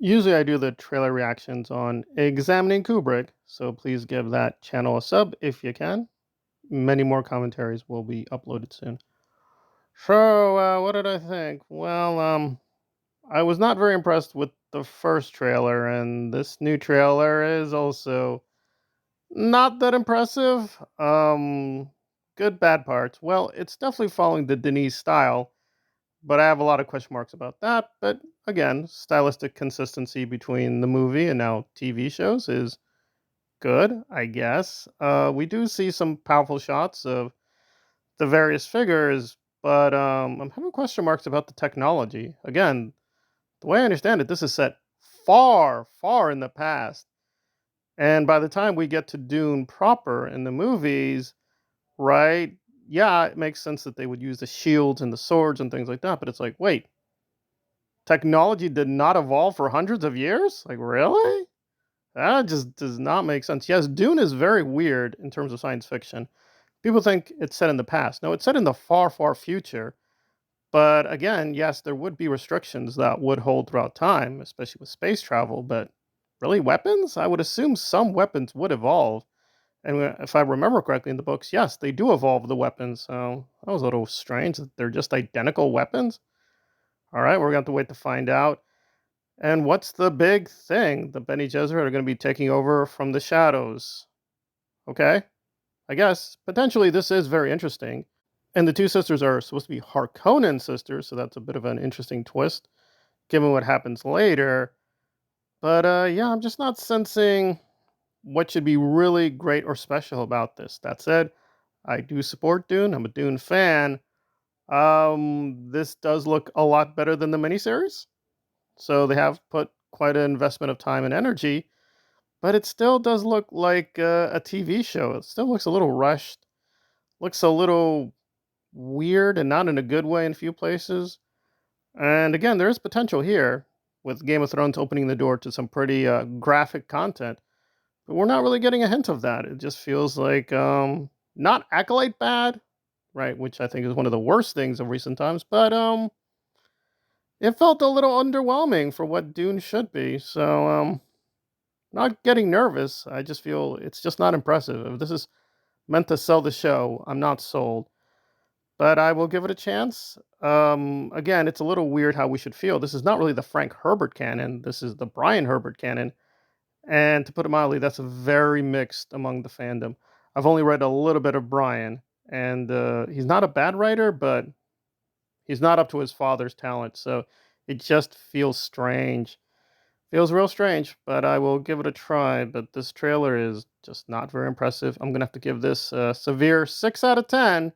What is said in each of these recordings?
Usually I do the trailer reactions on Examining Kubrick, so please give that channel a sub if you can. Many more commentaries will be uploaded soon. So, what did I think? Well, I was not very impressed with the first trailer, and this new trailer is also not that impressive. Good bad parts. Well, it's definitely following the Denise style, but I have a lot of question marks about that. But again, stylistic consistency between the movie and now TV shows is good, I guess. We do see some powerful shots of the various figures, but I'm having question marks about the technology. Again, the way I understand it, this is set far, far in the past. And by the time we get to Dune proper in the movies, right? Yeah, it makes sense that they would use the shields and the swords and things like that, but it's like, wait, technology did not evolve for hundreds of years? Like, really? That just does not make sense. Yes, Dune is very weird in terms of science fiction. People think it's set in the past. No, it's set in the far, far future. But again, yes, there would be restrictions that would hold throughout time, especially with space travel. But really, weapons? I would assume some weapons would evolve. And if I remember correctly in the books, yes, they do evolve the weapons. So that was a little strange that they're just identical weapons. All right, we're going to have to wait to find out. And what's the big thing? The Bene Gesserit are going to be taking over from the shadows. Okay, I guess potentially this is very interesting. And the two sisters are supposed to be Harkonnen sisters, so that's a bit of an interesting twist, given what happens later. But yeah, I'm just not sensing what should be really great or special about this. That said, I do support Dune. I'm a Dune fan. This does look a lot better than the miniseries, so they have put quite an investment of time and energy. But it still does look like a TV show. It still looks a little rushed. Looks a little weird and not in a good way in a few places. And again, there is potential here with Game of Thrones opening the door to some pretty graphic content. But we're not really getting a hint of that. It just feels like not Acolyte bad, right? Which I think is one of the worst things of recent times. But it felt a little underwhelming for what Dune should be. So not getting nervous. I just feel it's just not impressive. If this is meant to sell the show, I'm not sold. But I will give it a chance. Again, it's a little weird how we should feel. This is not really the Frank Herbert canon. This is the Brian Herbert canon. And to put it mildly, that's very mixed among the fandom. I've only read a little bit of Brian, and he's not a bad writer, but he's not up to his father's talent. So it just feels strange. Feels real strange, but I will give it a try. But this trailer is just not very impressive. I'm going to have to give this a severe 6 out of 10.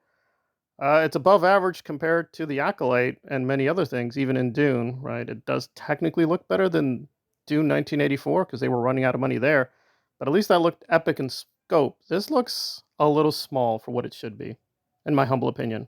It's above average compared to The Acolyte and many other things, even in Dune, right? It does technically look better than Dune 1984 because they were running out of money there, but at least that looked epic in scope. This looks a little small for what it should be, in my humble opinion.